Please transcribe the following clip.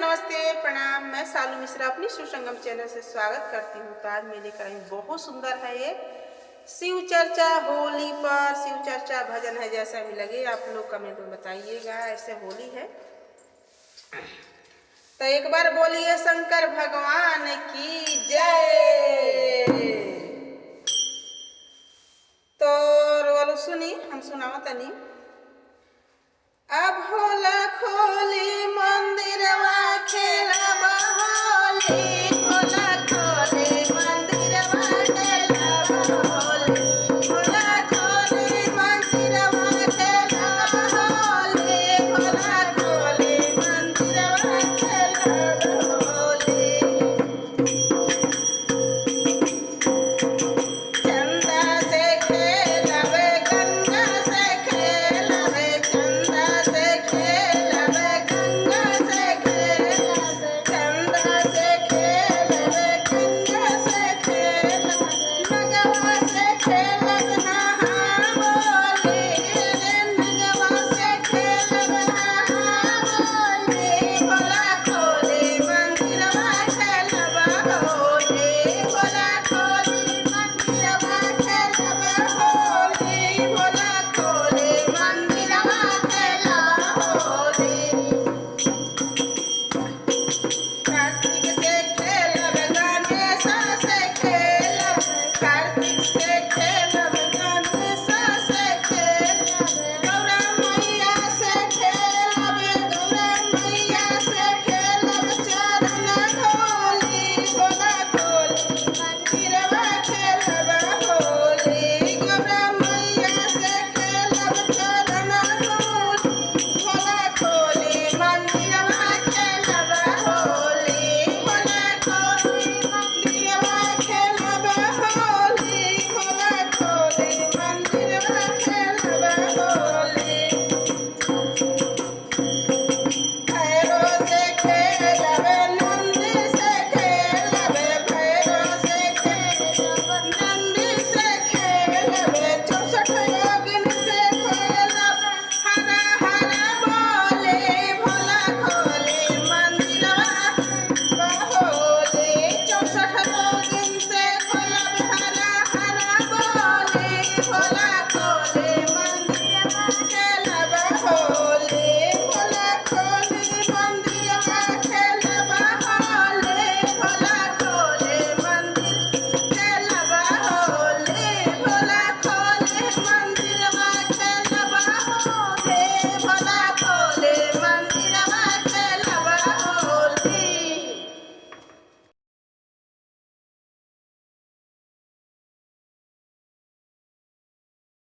नमस्ते, प्रणाम। मैं सालू मिश्रा अपनी सुसंगम चैनल से स्वागत करती हूँ। तो आज मैं लेकर आई बहुत सुंदर है ये शिव चर्चा होली पर शिव चर्चा भजन है। जैसा भी लगे आप लोग कमेंट में बताइएगा। ऐसे होली है तो एक बार बोलिए शंकर भगवान की जय। तो रोल सुनी हम सुनाओ तनी। अब होला खोली